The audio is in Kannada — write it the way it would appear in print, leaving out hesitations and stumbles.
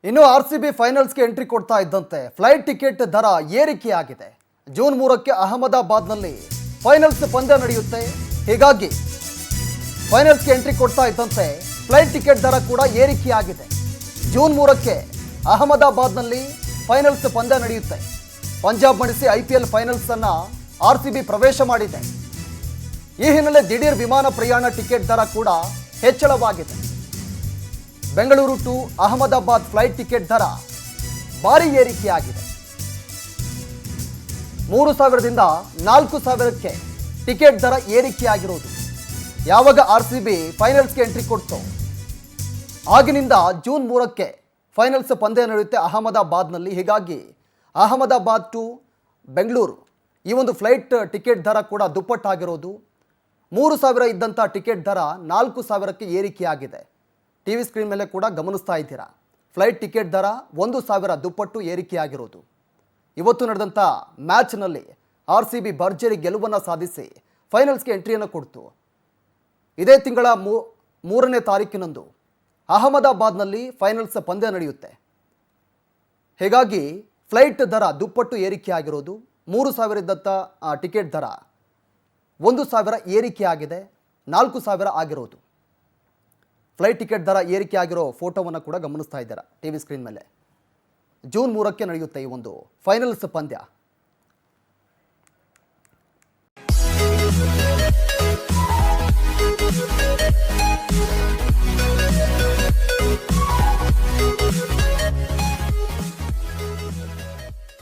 ಇನ್ನು ಆರ್ಸಿಬಿ ಫೈನಲ್ಸ್ಗೆ ಎಂಟ್ರಿ ಕೊಡ್ತಾ ಇದ್ದಂತೆ ಫ್ಲೈಟ್ ಟಿಕೆಟ್ ದರ ಏರಿಕೆಯಾಗಿದೆ. ಜೂನ್ 3ಕ್ಕೆ ಅಹಮದಾಬಾದ್ನಲ್ಲಿ ಫೈನಲ್ಸ್ ಪಂದ್ಯ ನಡೆಯುತ್ತೆ. ಹೀಗಾಗಿ ಫೈನಲ್ಸ್ಗೆ ಎಂಟ್ರಿ ಕೊಡ್ತಾ ಇದ್ದಂತೆ ಫ್ಲೈಟ್ ಟಿಕೆಟ್ ದರ ಕೂಡ ಏರಿಕೆಯಾಗಿದೆ. ಜೂನ್ 3ಕ್ಕೆ ಅಹಮದಾಬಾದ್ನಲ್ಲಿ ಫೈನಲ್ಸ್ ಪಂದ್ಯ ನಡೆಯುತ್ತೆ. ಪಂಜಾಬ್ ಮಣಿಸಿ IPL ಫೈನಲ್ಸ್ ಅನ್ನ ಆರ್ಸಿಬಿ ಪ್ರವೇಶ ಮಾಡಿದೆ. ಈ ಹಿನ್ನೆಲೆ ದಿಢೀರ್ ವಿಮಾನ ಪ್ರಯಾಣ ಟಿಕೆಟ್ ದರ ಕೂಡ ಹೆಚ್ಚಳವಾಗಿದೆ. Bengaluru to Ahmedabad flight ticket ದರ ಭಾರಿ ಏರಿಕೆಯಾಗಿದೆ. 3,000ದಿಂದ 4,000ಕ್ಕೆ ಟಿಕೆಟ್ ದರ ಏರಿಕೆಯಾಗಿರುವುದು. ಯಾವಾಗ ಆರ್ಸಿಬಿ ಫೈನಲ್ಸ್ಗೆ ಎಂಟ್ರಿ ಕೊಡ್ತೋ ಆಗಿನಿಂದ ಜೂನ್ 3ಕ್ಕೆ ಫೈನಲ್ಸ್ ಪಂದ್ಯ ನಡೆಯುತ್ತೆ ಅಹಮದಾಬಾದ್ನಲ್ಲಿ. ಹೀಗಾಗಿ ಅಹಮದಾಬಾದ್ ಟು ಬೆಂಗಳೂರು ಈ ಒಂದು ಫ್ಲೈಟ್ ಟಿಕೆಟ್ ದರ ಕೂಡ ದುಪ್ಪಟ್ಟಾಗಿರೋದು. 3,000 ಇದ್ದಂಥ ಟಿಕೆಟ್ ದರ 4,000ಕ್ಕೆ ಏರಿಕೆಯಾಗಿದೆ. TV ಸ್ಕ್ರೀನ್ ಮೇಲೆ ಕೂಡ ಗಮನಿಸ್ತಾ ಇದ್ದೀರಾ. ಫ್ಲೈಟ್ ಟಿಕೆಟ್ ದರ 1,000 ದುಪ್ಪಟ್ಟು ಏರಿಕೆಯಾಗಿರೋದು. ಇವತ್ತು ನಡೆದಂಥ ಮ್ಯಾಚ್ನಲ್ಲಿ ಆರ್ಸಿಬಿ ಭರ್ಜರಿ ಗೆಲುವನ್ನು ಸಾಧಿಸಿ ಫೈನಲ್ಸ್ಗೆ ಎಂಟ್ರಿಯನ್ನು ಕೊಡ್ತು. ಇದೇ ತಿಂಗಳ 3ನೇ ತಾರೀಕಿನಂದು ಅಹಮದಾಬಾದ್ನಲ್ಲಿ ಫೈನಲ್ಸ್ ಪಂದ್ಯ ನಡೆಯುತ್ತೆ. ಹೀಗಾಗಿ ಫ್ಲೈಟ್ ದರ ದುಪ್ಪಟ್ಟು ಏರಿಕೆಯಾಗಿರೋದು. 3,000 ಇದ್ದಂಥ ಟಿಕೆಟ್ ದರ 1,000 ಏರಿಕೆಯಾಗಿದೆ, 4,000 ಆಗಿರೋದು. ಫ್ಲೈಟ್ ಟಿಕೆಟ್ ದರ ಏರಿಕೆ ಆಗಿರೋ ಫೋಟೋವನ್ನು ಕೂಡ ಗಮನಿಸ್ತಾ ಇದ್ದೀರಾ TV ಸ್ಕ್ರೀನ್ ಮೇಲೆ. ಜೂನ್ 3ಕ್ಕೆ ನಡೆಯುತ್ತೆ ಈ ಒಂದು ಫೈನಲ್ಸ್ ಪಂದ್ಯ.